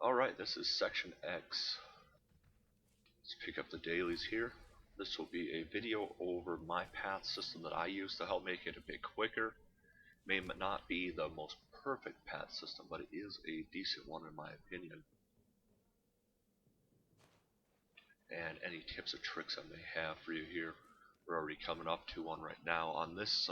Alright, this is Section X. Let's pick up the dailies here. This will be a video over my path system that I use to help make it a bit quicker. May not be the most perfect path system, but it is a decent one in my opinion. And any tips or tricks I may have for you here. We're already coming up to one right now. On this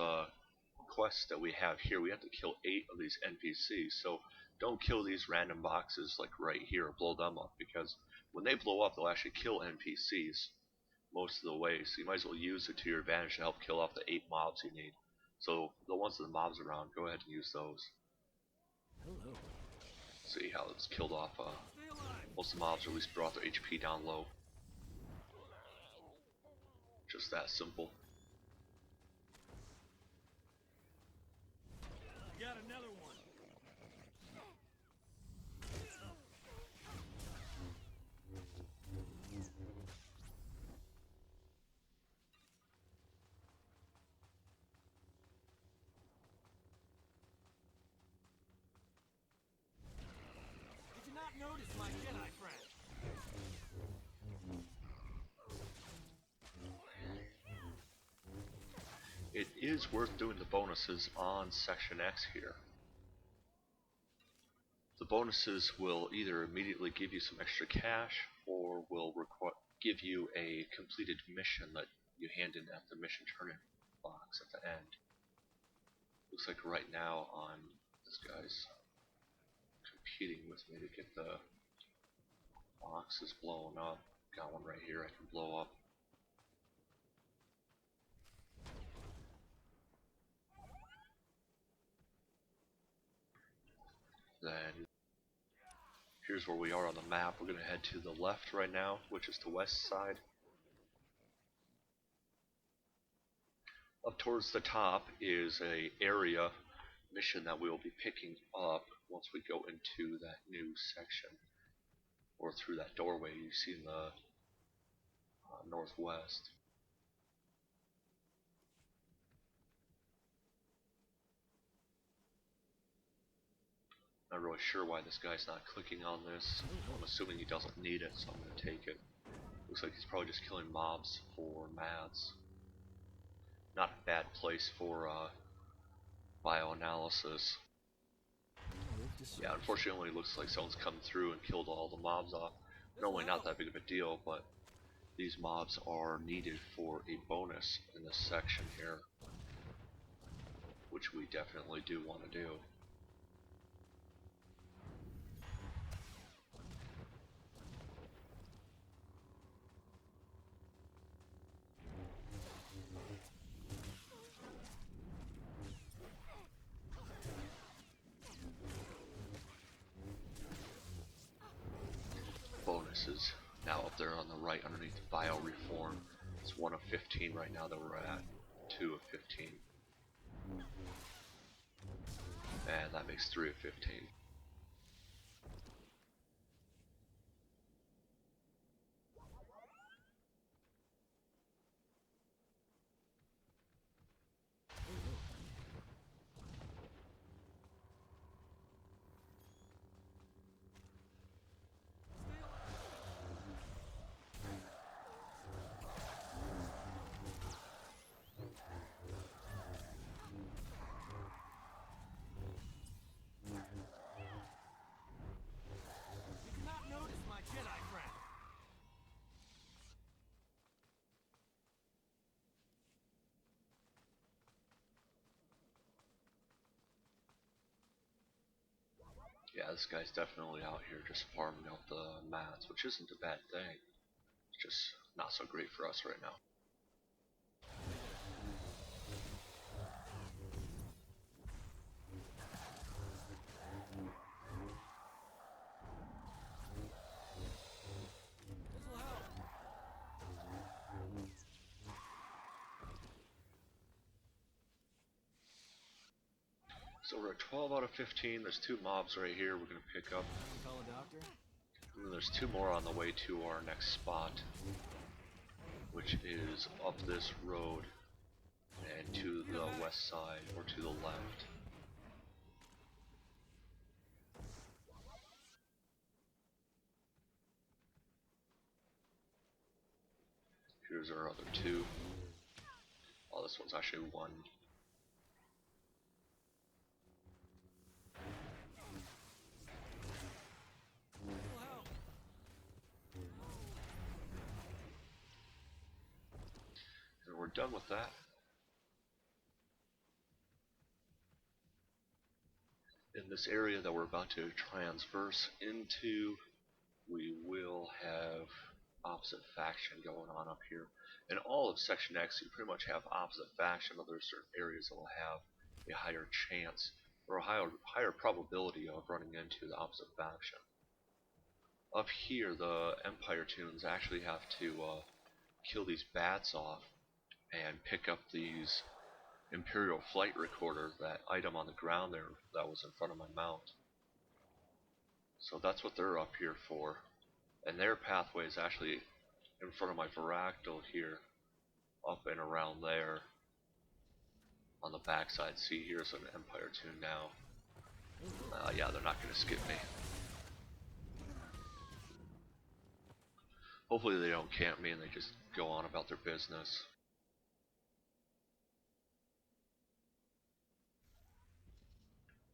quest that we have here, we have to kill 8 of these NPCs, so don't kill these random boxes like right here or blow them up, because when they blow up they'll actually kill NPCs most of the way, so you might as well use it to your advantage to help kill off the 8 mobs you need. So the ones with the mobs around, go ahead and use those. Hello. See how it's killed off most of the mobs, or at least brought their HP down low. Just that simple. Got another one. Did you not notice my Jedi friend? It is worth doing the bonuses on Section X here. The bonuses will either immediately give you some extra cash, or will give you a completed mission that you hand in at the mission turn-in box at the end. Looks like right now this guy's competing with me to get the boxes blown up. Got one right here I can blow up. Then here's where we are on the map. We're going to head to the left right now, which is the west side. Up towards the top is a area mission that we will be picking up once we go into that new section, or through that doorway you see in the northwest. Not really sure why this guy's not clicking on this. I'm assuming he doesn't need it, so I'm going to take it. Looks like he's probably just killing mobs for mads. Not a bad place for bioanalysis. Yeah, unfortunately it looks like someone's come through and killed all the mobs off. Normally not that big of a deal, but these mobs are needed for a bonus in this section here, which we definitely do want to do. Bonuses now up there on the right underneath bio reform. It's 1 of 15 right now that we're at, 2 of 15, and that makes 3 of 15. Yeah, this guy's definitely out here just farming out the mats, which isn't a bad thing. It's just not so great for us right now. So we're at 12 out of 15. There's 2 mobs right here we're going to pick up. Call a doctor? And then there's 2 more on the way to our next spot, which is up this road and to the west side, or to the left. Here's our other two. Oh, this one's actually one. And we're done with that. In this area that we're about to transverse into, we will have opposite faction going on up here. In all of Section X, you pretty much have opposite faction, but there are certain areas that will have a higher chance or a higher probability of running into the opposite faction. Up here, the Empire Toons actually have to kill these bats off and pick up these Imperial Flight Recorder, that item on the ground there that was in front of my mount. So that's what they're up here for. And their pathway is actually in front of my Varactyl here, up and around there on the backside. See, here's an Empire Toon now. Yeah, they're not going to skip me. Hopefully they don't camp me and they just go on about their business.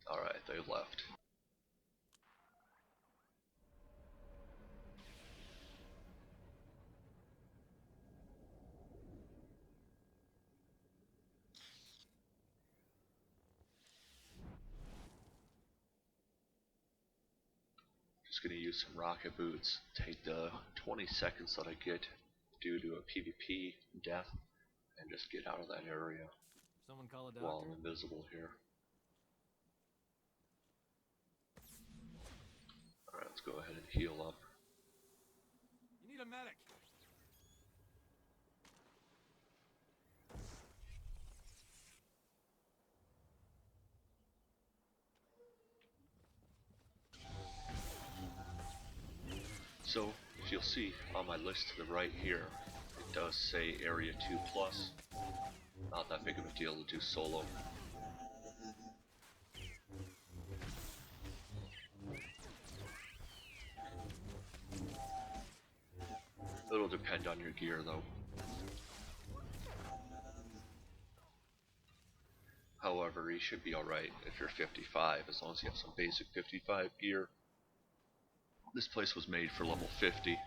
Alright, they left. Just gonna use some rocket boots, take the 20 seconds that I get due to a PvP death, and just get out of that area. Someone call a doctor? While I'm invisible here. Alright, let's go ahead and heal up. You need a medic. So, if you'll see on my list to the right here, it does say Area 2+. Not that big of a deal to do solo. It'll depend on your gear though. However, you should be alright if you're 55, as long as you have some basic 55 gear. This place was made for level 50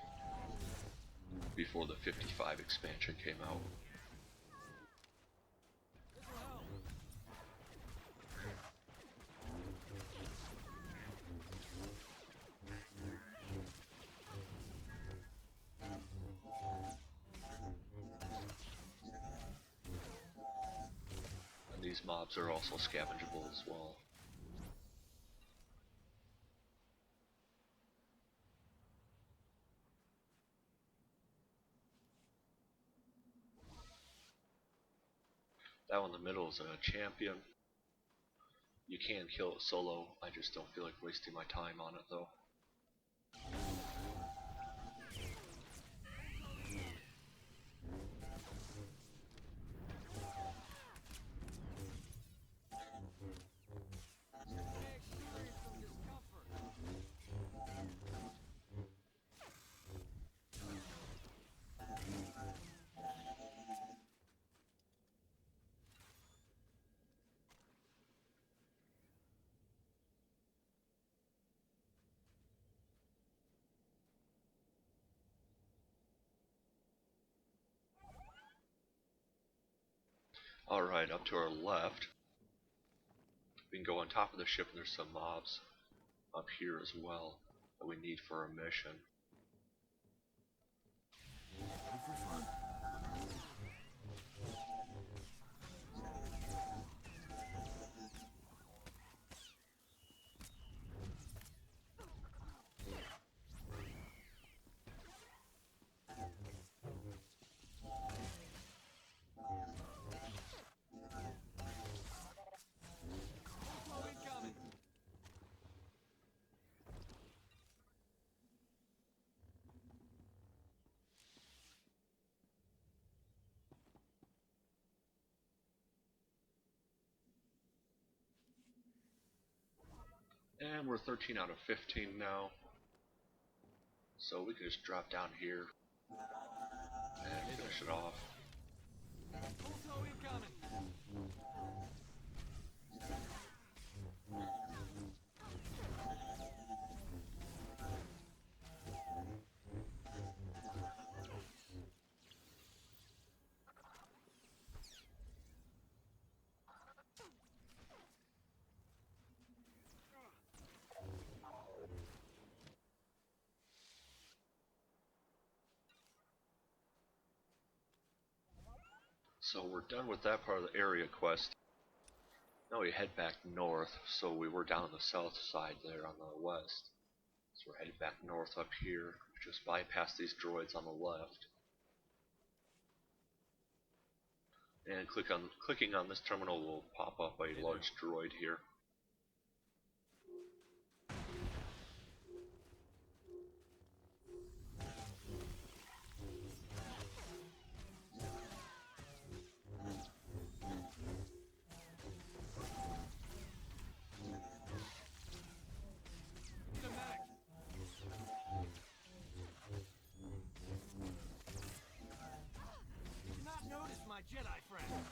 before the 55 expansion came out. And these mobs are also scavengeable as well. That one in the middle is a champion. You can kill it solo, I just don't feel like wasting my time on it though. Alright, up to our left, we can go on top of the ship and there's some mobs up here as well that we need for our mission. Ready for fun. And we're 13 out of 15 now. So we can just drop down here and finish it off. Auto incoming. So we're done with that part of the area quest. Now we head back north, so we were down on the south side there on the west. So we're headed back north up here, just bypass these droids on the left. And clicking on this terminal will pop up a large droid here. Need a medic. Did you not notice my Jedi friend?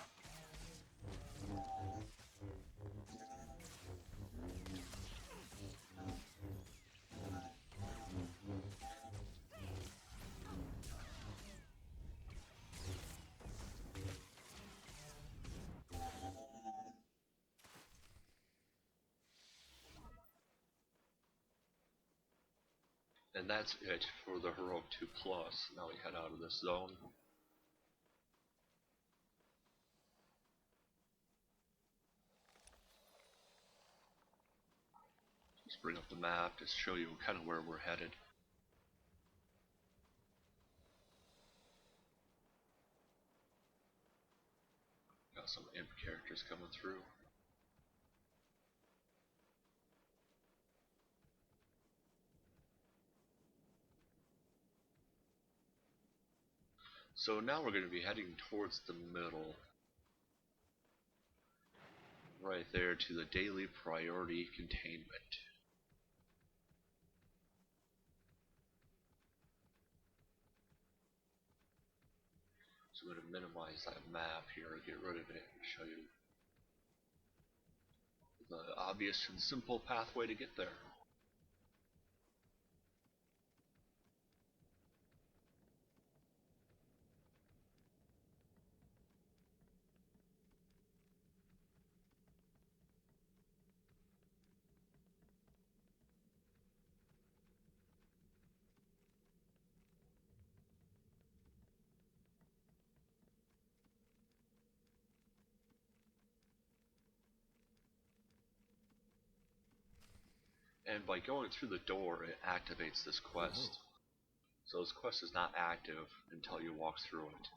And that's it for the Heroic 2 Plus. Now we head out of this zone. Just bring up the map to show you kind of where we're headed. Got some imp characters coming through. So now we're going to be heading towards the middle. Right there to the daily priority containment. So I'm going to minimize that map here, get rid of it, and show you the obvious and simple pathway to get there. And by going through the door, it activates this quest. So this quest is not active until you walk through it.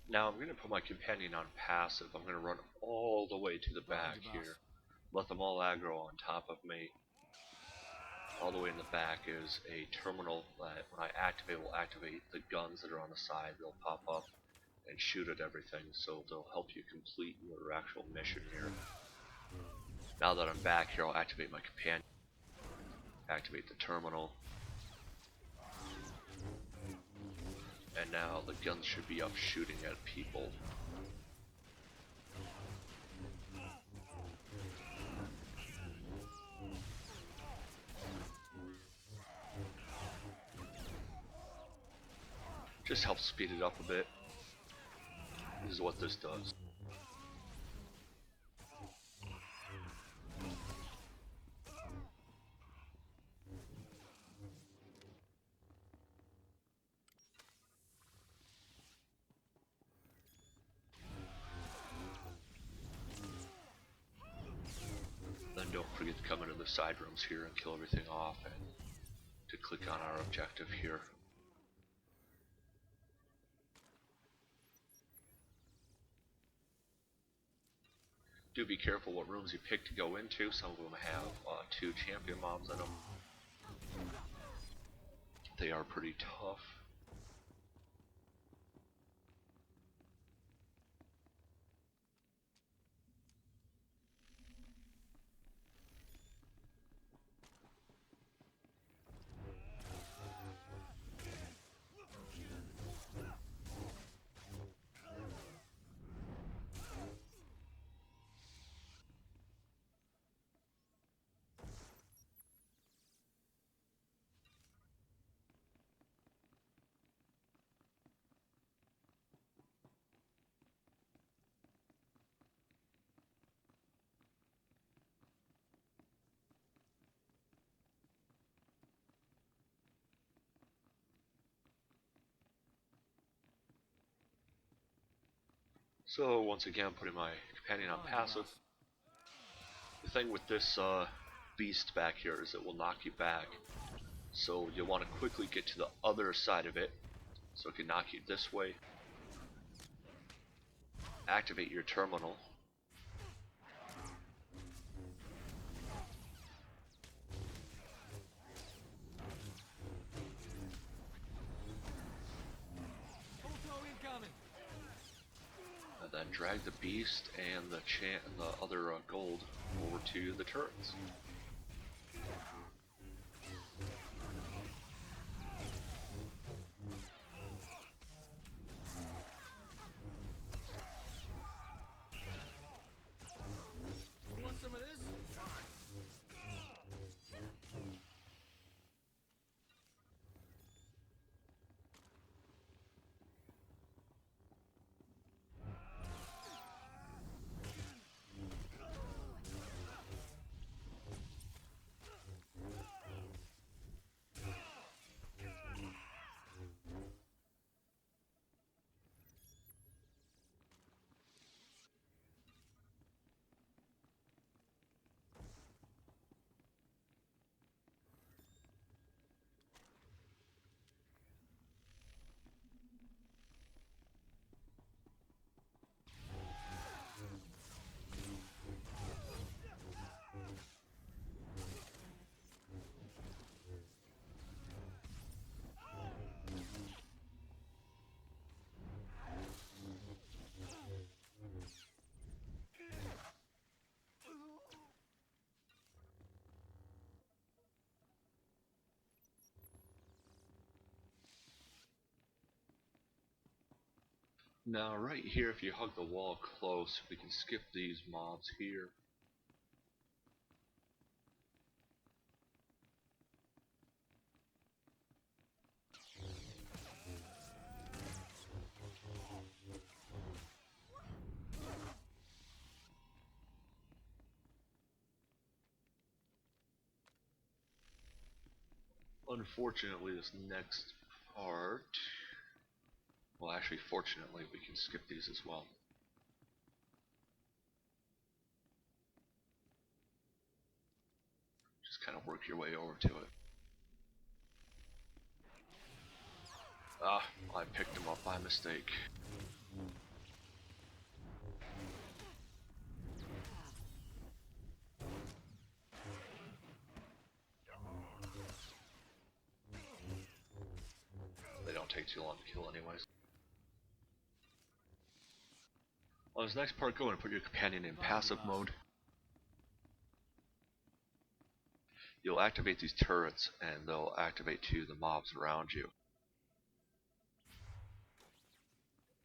Now I'm going to put my companion on passive. I'm going to run all the way to the back here. Let them all aggro on top of me. All the way in the back is a terminal that when I activate will activate the guns that are on the side. They'll pop up and shoot at everything, so they'll help you complete your actual mission here. Now that I'm back here, I'll activate my companion. Activate the terminal. And now the guns should be up shooting at people. Just helps speed it up a bit. is what this does. Then don't forget to come into the side rooms here and kill everything off, and to click on our objective here. Do be careful what rooms you pick to go into. Some of them have 2 champion mobs in them. They are pretty tough. So once again, putting my companion on passive. The thing with this beast back here is it will knock you back. So you'll want to quickly get to the other side of it, so it can knock you this way. Activate your terminal. And then drag the beast and the other gold over to the turrets. Want some of this? Now right here, if you hug the wall close, we can skip these mobs here. Unfortunately, this next part, well actually fortunately, we can skip these as well. Just kind of work your way over to it. Ah, I picked them up by mistake. They don't take too long to kill anyways. On this next part, go and put your companion in passive mode. You'll activate these turrets and they'll activate to the mobs around you.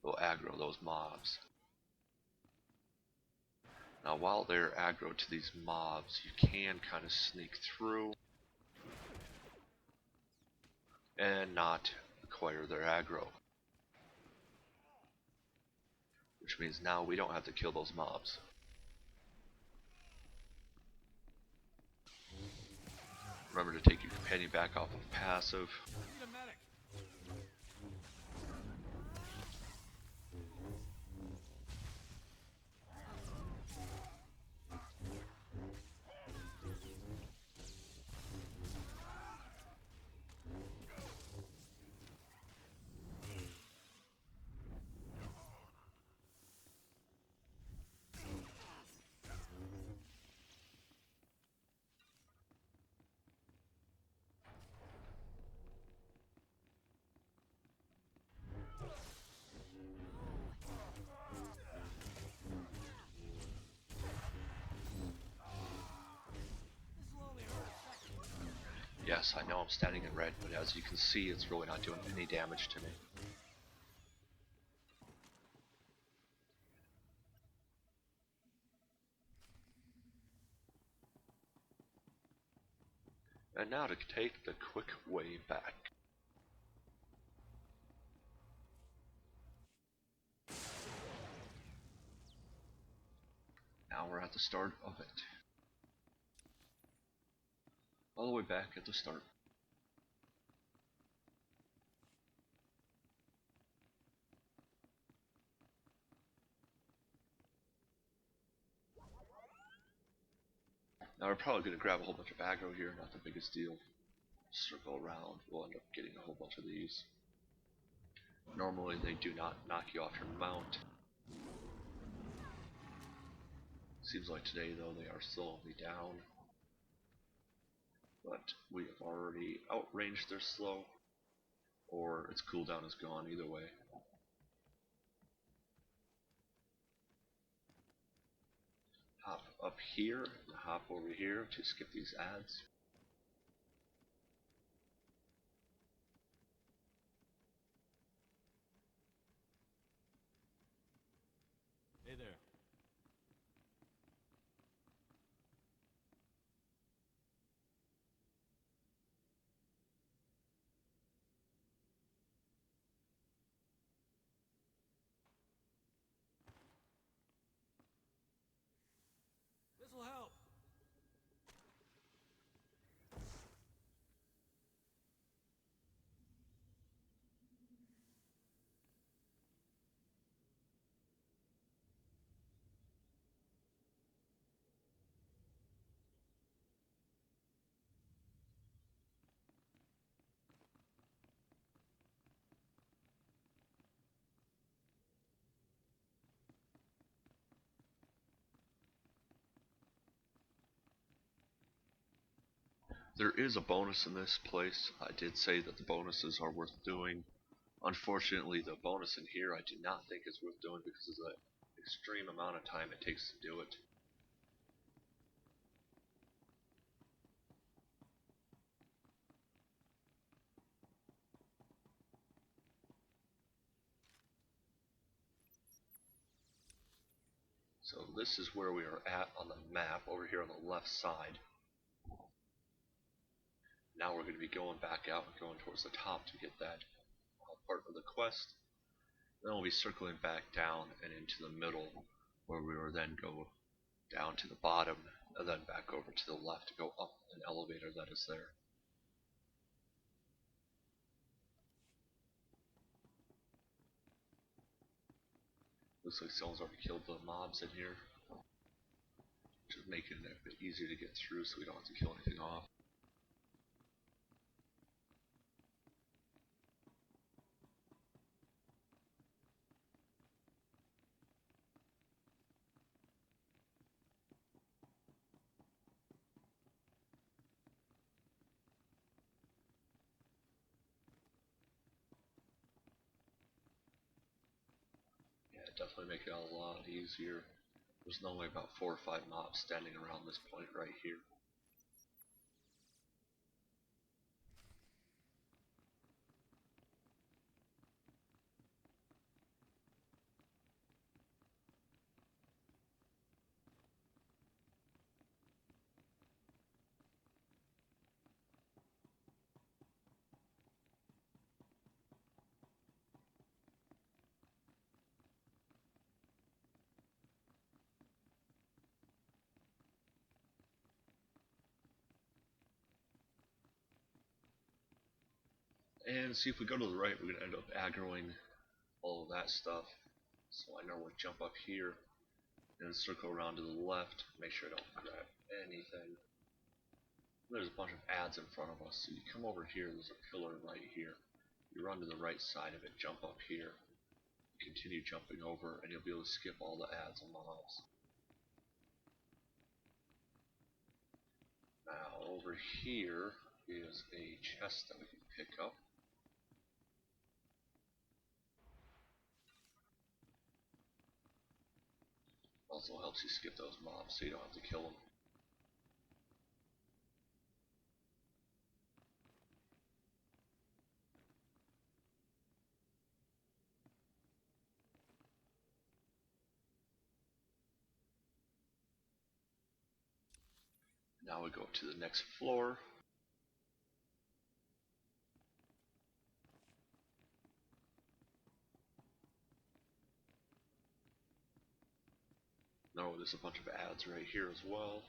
They'll aggro those mobs. Now while they're aggro to these mobs, you can kind of sneak through and not acquire their aggro. which means now we don't have to kill those mobs. Remember to take your companion back off of passive. Need a medic. This will only hurt a second. Yes, I know I'm standing in red, but as you can see, it's really not doing any damage to me. And now to take the quick way back. Now we're at the start of it. All the way back at the start. Now we're probably going to grab a whole bunch of aggro here, not the biggest deal. Circle around, we'll end up getting a whole bunch of these. Normally they do not knock you off your mount. Seems like today though they are slowing me down. But we have already outranged their slow, or its cooldown is gone, either way. Hop up here, and hop over here to skip these ads. Hey there. This will help. There is a bonus in this place. I did say that the bonuses are worth doing. Unfortunately, the bonus in here I do not think is worth doing because of the extreme amount of time it takes to do it. So this is where we are at on the map over here on the left side. Now we're going to be going back out and going towards the top to get that part of the quest. Then we'll be circling back down and into the middle, where we will then go down to the bottom and then back over to the left to go up an elevator that is there. Looks like someone's already killed the mobs in here, just making it a bit easier to get through so we don't have to kill anything off. Definitely make it a lot easier. There's normally about 4 or 5 mobs standing around this point right here. And see, if we go to the right, we're going to end up aggroing all of that stuff. So I know we'll jump up here and circle around to the left, make sure I don't grab anything. There's a bunch of ads in front of us, so you come over here, there's a pillar right here. You run to the right side of it, jump up here, continue jumping over, and you'll be able to skip all the ads and mobs. Now over here is a chest that we can pick up. Also helps you skip those mobs so you don't have to kill them. Now we go up to the next floor. Now there's a bunch of ads right here as well,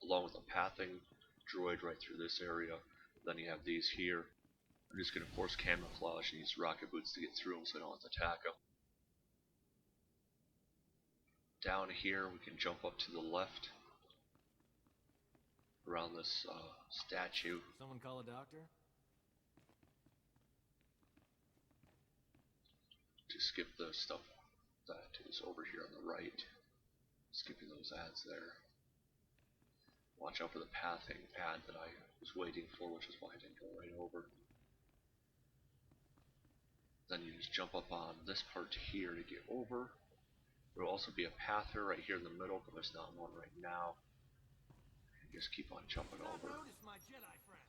along with a pathing droid right through this area. Then you have these here. I'm just going to force camouflage and use rocket boots to get through them so I don't have to attack them. Down here we can jump up to the left around this statue. Someone call a doctor? To skip the stuff that is over here on the right. Skipping those ads there. Watch out for the pathing ad that I was waiting for, which is why I didn't go right over. Then you just jump up on this part here to get over. There will also be a pather right here in the middle, but there's not one right now. Just keep on jumping over. My Jedi friend.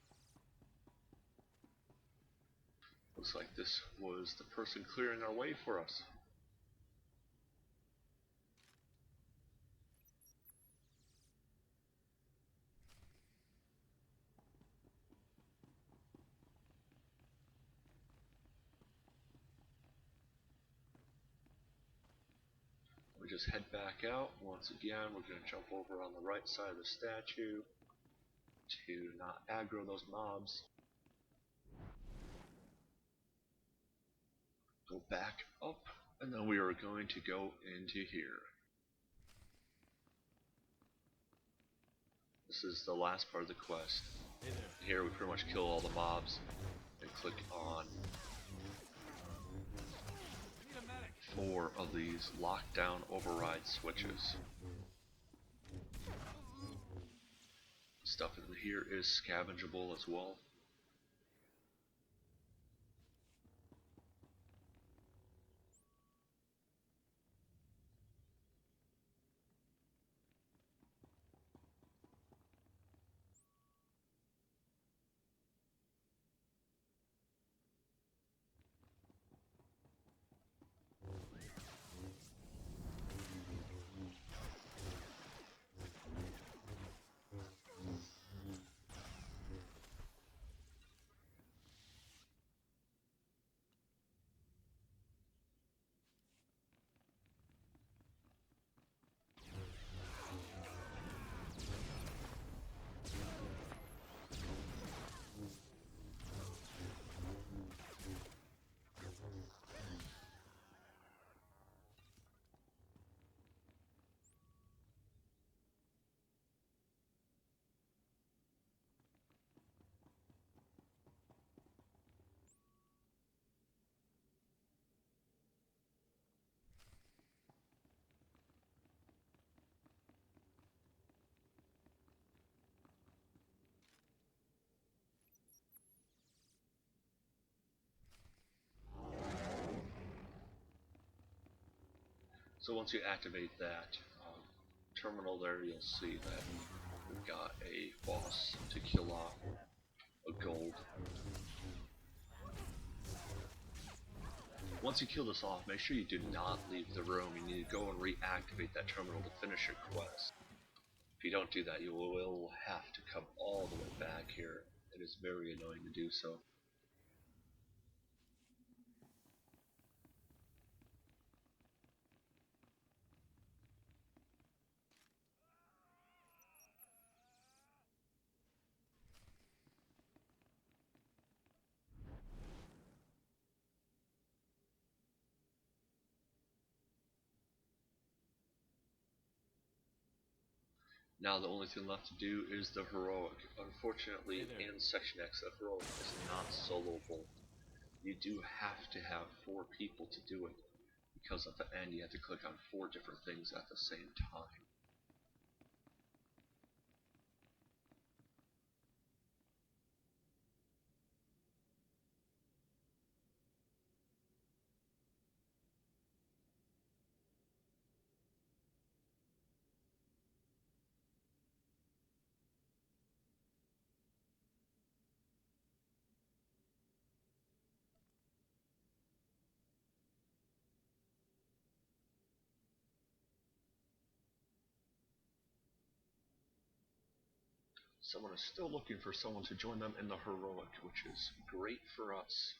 Looks like this was the person clearing our way for us. We just head back out. Once again, we're going to jump over on the right side of the statue to not aggro those mobs. Go back up, and then we are going to go into here. This is the last part of the quest. Hey there. Here we pretty much kill all the mobs and click on Need a medic. 4 of these lockdown override switches. Stuff in here is scavengeable as well. So once you activate that terminal there, you'll see that we've got a boss to kill off, a gold. Once you kill this off, make sure you do not leave the room. You need to go and reactivate that terminal to finish your quest. If you don't do that, you will have to come all the way back here. It is very annoying to do so. Now the only thing left to do is the heroic. Unfortunately, Hey there. in Section X, the heroic is not soloable. You do have to have 4 people to do it, because at the end you have to click on 4 different things at the same time. Someone is still looking for someone to join them in the heroic, which is great for us.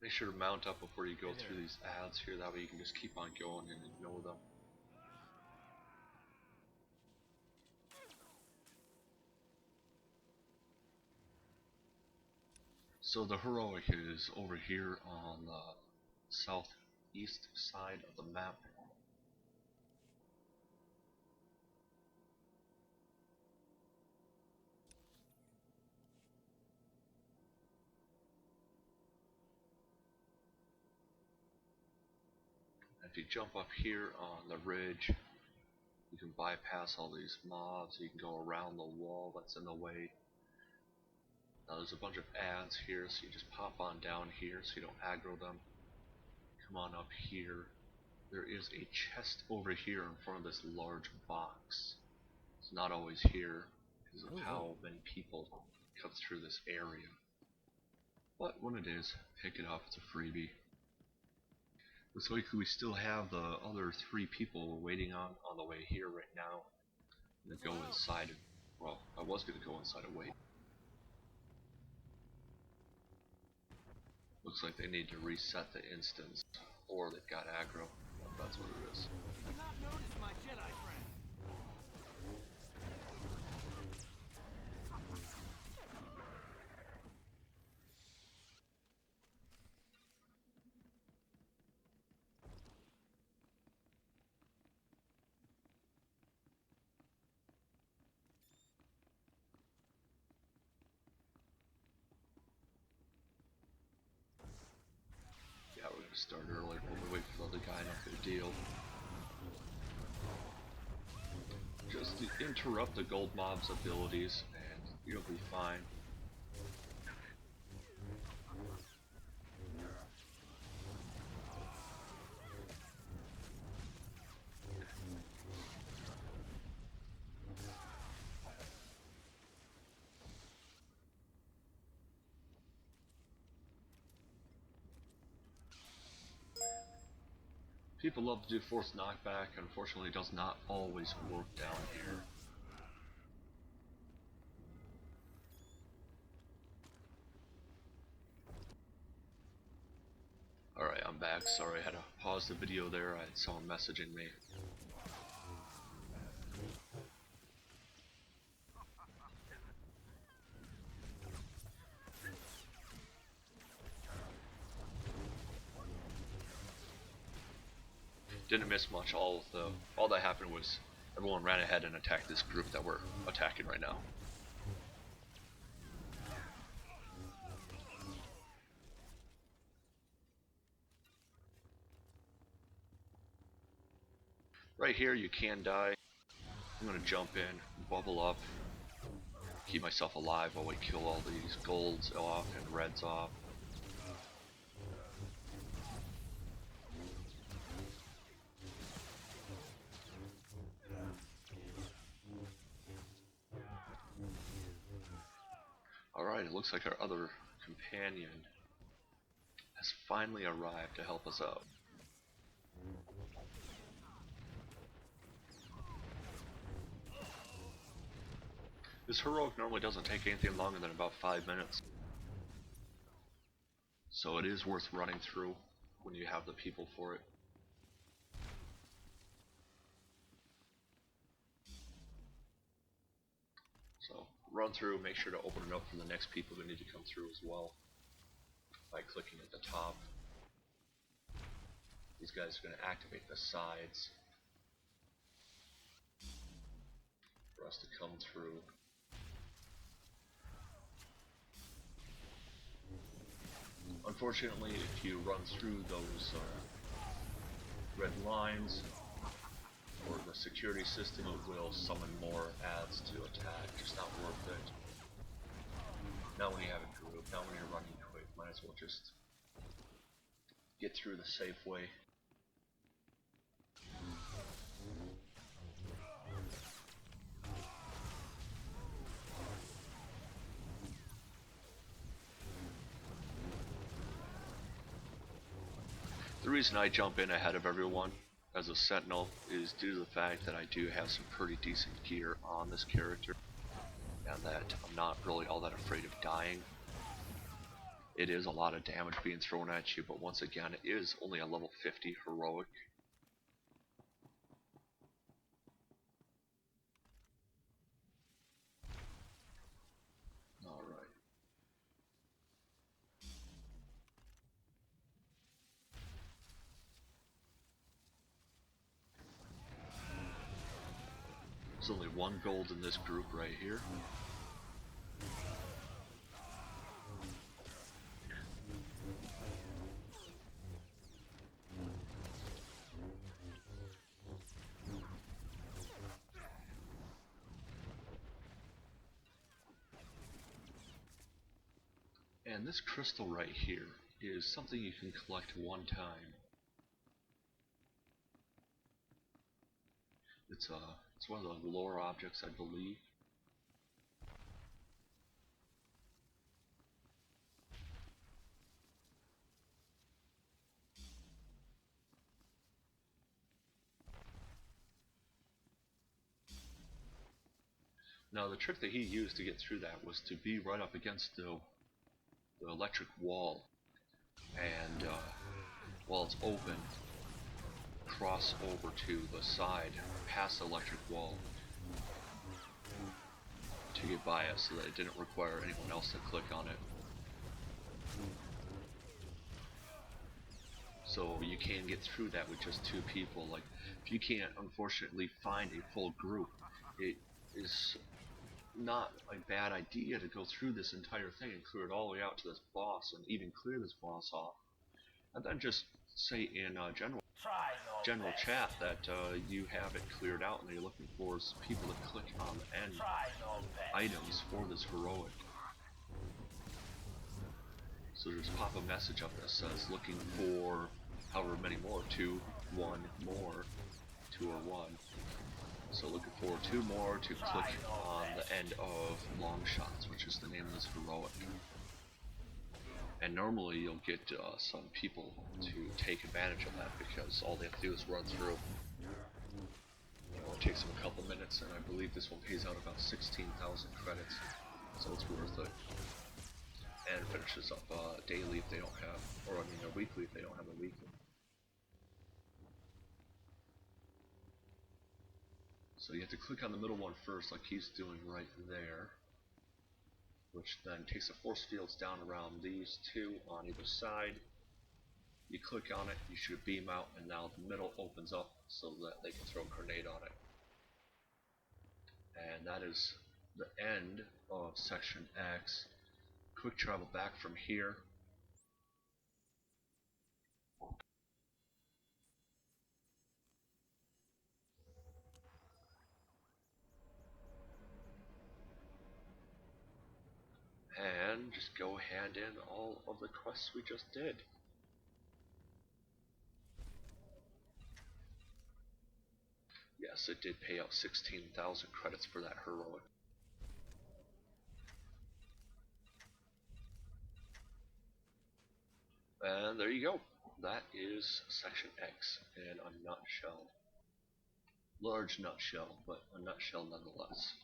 Make sure to mount up before you go through these ads here, that way you can just keep on going and ignore them. So the heroic is over here on the southeast side of the map. If you jump up here on the ridge, you can bypass all these mobs, you can go around the wall that's in the way. Now there's a bunch of ads here, so you just pop on down here so you don't aggro them. Come on up here. There is a chest over here in front of this large box. It's not always here because of how many people come through this area. But when it is, pick it up, it's a freebie. Looks like we still have the other 3 people we're waiting on the way here right now. I'm gonna go inside, well, I was gonna go inside and wait. Looks like they need to reset the instance, or they've got aggro. That's what it is. Did not notice my Jedi friend. Yeah, we're gonna start early while we wait for the other guy to make a deal. Just interrupt the gold mob's abilities and you'll be fine. People love to do force knockback, unfortunately it does not always work down here. Alright, I'm back. Sorry, I had to pause the video there. I had someone messaging me. Didn't miss much. All that happened was everyone ran ahead and attacked this group that we're attacking right now. Right here you can die. I'm gonna jump in, bubble up, keep myself alive while we kill all these golds off and reds off. Alright, it looks like our other companion has finally arrived to help us out. This heroic normally doesn't take anything longer than about 5 minutes. So it is worth running through when you have the people for it. So run through, make sure to open it up for the next people who need to come through as well by clicking at the top. These guys are going to activate the sides for us to come through. Unfortunately, if you run through those red lines or the security system, it will summon more ads to attack. Just not worth it. Not when you have a group, not when you're running quick. Might as well just get through the safe way. The reason I jump in ahead of everyone as a sentinel is due to the fact that I do have some pretty decent gear on this character, and that I'm not really all that afraid of dying. It is a lot of damage being thrown at you, but once again, it is only a level 50 heroic. Alright. There's only one gold in this group right here. And this crystal right here is something you can collect one time. It's one of the lore objects, I believe. Now the trick that he used to get through that was to be right up against the electric wall, and while it's open, cross over to the side past the electric wall to get by it, so that it didn't require anyone else to click on it. So you can get through that with just 2 people. Like, if you can't unfortunately find a full group, it is not a bad idea to go through this entire thing and clear it all the way out to this boss, and even clear this boss off, and then just say in general chat that you have it cleared out and you're looking for people to click on the end items for this heroic. So just pop a message up that says looking for however many more, 2, 1 more, 2 or 1. So looking for 2 more to click on the end of long shots, which is the name of this heroic. And normally you'll get some people to take advantage of that, because all they have to do is run through. It takes them a couple minutes, and I believe this one pays out about 16,000 credits, so it's worth it. And finishes up daily if they don't have, or I mean a weekly if they don't have a weekly. So you have to click on the middle one first, like he's doing right there, which then takes the force fields down around these 2 on either side. You click on it, you shoot a beam out, and now the middle opens up so that they can throw a grenade on it. And that is the end of Section X. Quick travel back from here. And just go hand in all of the quests we just did. Yes, it did pay out 16,000 credits for that heroic. And there you go. That is Section X in a nutshell. Large nutshell, but a nutshell nonetheless.